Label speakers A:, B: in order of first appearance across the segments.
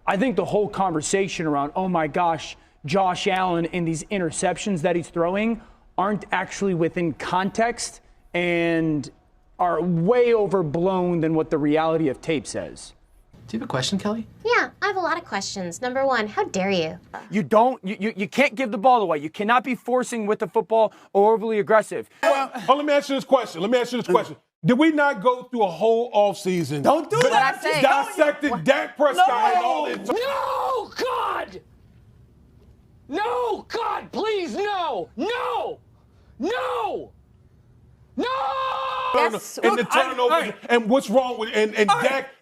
A: I think the whole conversation around, oh my gosh, Josh Allen and these interceptions that he's throwing aren't actually within context and are way overblown than what the reality of tape says.
B: Do you have a question, Kelly?
C: Yeah, I have a lot of questions. Number one, how dare you?
A: You can't give the ball away. You cannot be forcing with the football or overly aggressive.
D: Well, let me ask you this question. Did we not go through a whole offseason?
A: Don't do that.
D: Dissected Dak Prescott and all this.
E: No, God! No, God, please, no! No! No! No!
D: Yes. And the turnovers, and what's wrong with and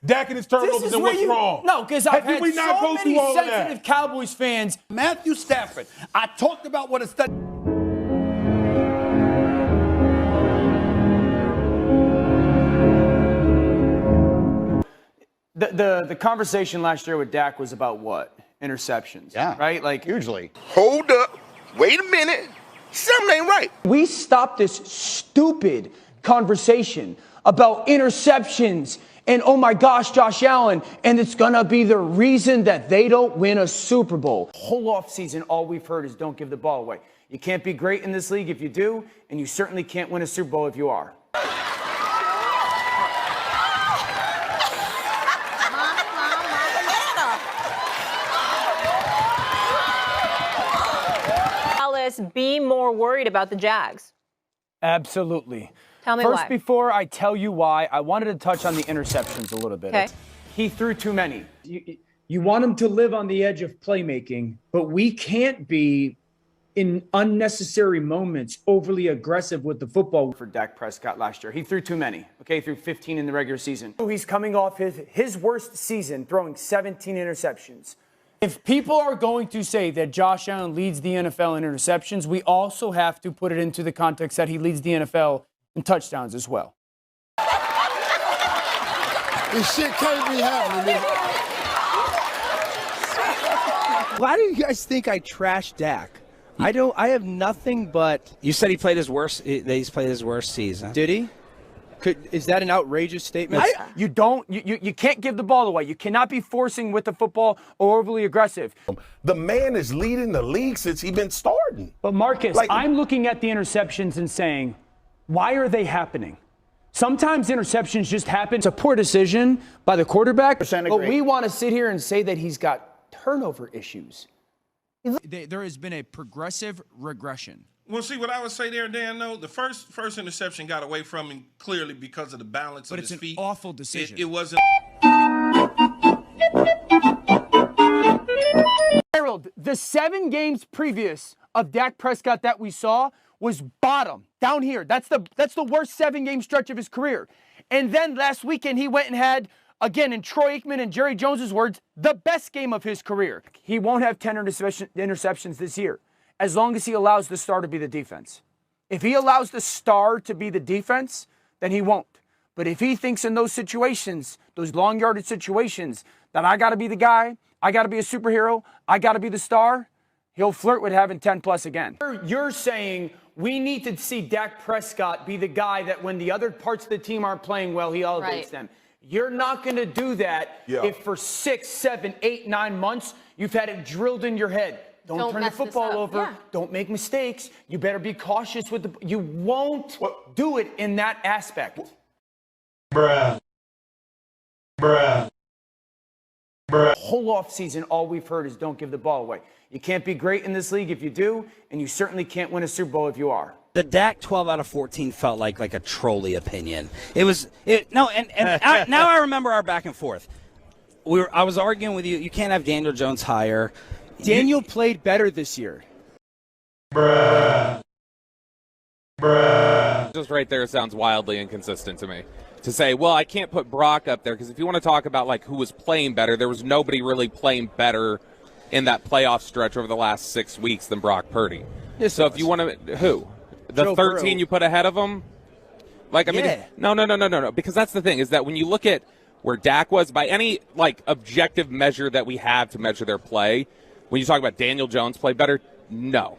D: Dak and his turnovers, and what's wrong?
A: No, because I've had
D: we not
A: so
D: go
A: many
D: through all
A: sensitive
D: that?
A: Cowboys fans.
F: Matthew Stafford. I talked about what a study.
A: The conversation last year with Dak was about what? Interceptions.
F: Yeah.
A: Right? Like
F: Hugely.
G: Hold up. Wait a minute. Something ain't right.
A: we stopped this stupid conversation about interceptions and oh my gosh, Josh Allen, and it's gonna be the reason that they don't win a Super Bowl. Whole offseason, all we've heard is don't give the ball away. You can't be great in this league if you do, and you certainly can't win a Super Bowl if you are.
H: Be more worried about the Jags?
A: Absolutely.
H: Tell me
A: First,
H: why.
A: before I tell you why, I wanted to touch on the interceptions a little bit.
H: Okay.
A: He threw too many. You want him to live on the edge of playmaking, but we can't be, in unnecessary moments, overly aggressive with the football. For Dak Prescott last year, he threw too many. Okay, he threw 15 in the regular season. He's coming off his worst season, throwing 17 interceptions. If people are going to say that Josh Allen leads the NFL in interceptions, we also have to put it into the context that he leads the NFL in touchdowns as well.
I: This shit can't be happening.
J: Why do you guys think I trashed Dak? I have nothing but.
K: You said he played his worst. He's played his worst season.
J: Did he? Is that an outrageous statement?
A: You can't give the ball away. You cannot be forcing with the football or overly aggressive.
D: The man is leading the league since he's been starting.
A: But Marcus, I'm looking at the interceptions and saying, why are they happening? Sometimes interceptions just happen. It's a poor decision by the quarterback, but we want to sit here and say that he's got turnover issues.
L: There has been a progressive regression.
M: Well, see, what I would say there, Dan, though, the first interception got away from him clearly because of the balance of his feet.
L: But it's an awful decision.
M: It wasn't.
A: Harold, the 7 games previous of Dak Prescott that we saw was bottom, down here. That's the worst 7-game stretch of his career. And then last weekend he went and had, again, in Troy Aikman and Jerry Jones's words, the best game of his career. He won't have 10 interceptions this year, as long as he allows the star to be the defense. If he allows the star to be the defense, then he won't. But if he thinks in those situations, those long yardage situations, that I got to be the guy, I got to be a superhero, I got to be the star, he'll flirt with having 10 plus again. You're saying we need to see Dak Prescott be the guy that when the other parts of the team aren't playing well, he elevates them. You're not going to do that if for 6, 7, 8, 9 months you've had it drilled in your head. Don't turn the football over. Yeah. Don't make mistakes. You better be cautious with the. You won't do it in that aspect.
D: Bruh.
A: Whole offseason, all we've heard is don't give the ball away. You can't be great in this league if you do, and you certainly can't win a Super Bowl if you are.
K: The Dak 12 out of 14 felt like a trolley opinion. Now I remember our back and forth. I was arguing with you. You can't have Daniel Jones higher.
J: Daniel played better this year.
N: Just right there sounds wildly inconsistent to me. To say, well, I can't put Brock up there because if you want to talk about like who was playing better, there was nobody really playing better in that playoff stretch over the last 6 weeks than Brock Purdy. So if you want to, who? The Joe 13 Burrow. You put ahead of him? Like, I mean, no. Because that's the thing is that when you look at where Dak was by any like objective measure that we have to measure their play, when you talk about Daniel Jones play better, no.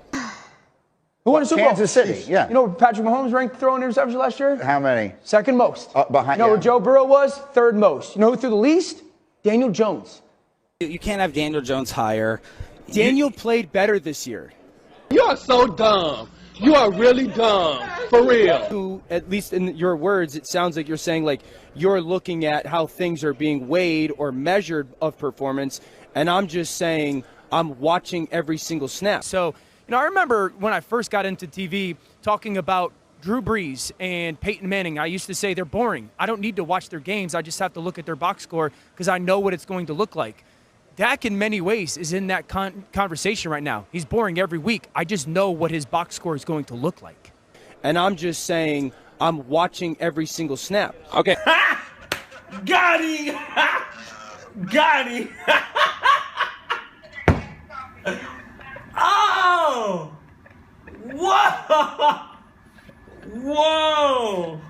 A: Who won a Super Bowl?
F: Kansas City, yeah.
A: You know where Patrick Mahomes ranked throwing interceptions last year?
F: How many?
A: Second most.
F: Behind.
A: You know where Joe Burrow was? Third most. You know who threw the least? Daniel Jones.
K: You can't have Daniel Jones higher.
J: Daniel played better this year.
E: You are so dumb. You are really dumb. For real.
J: At least in your words, it sounds like you're saying like you're looking at how things are being weighed or measured of performance, and I'm just saying I'm watching every single snap.
A: So, I remember when I first got into TV talking about Drew Brees and Peyton Manning. I used to say they're boring. I don't need to watch their games. I just have to look at their box score because I know what it's going to look like. Dak, in many ways, is in that conversation right now. He's boring every week. I just know what his box score is going to look like.
J: And I'm just saying I'm watching every single snap.
N: Okay.
E: Got him. Got him. Oh! Whoa! Whoa!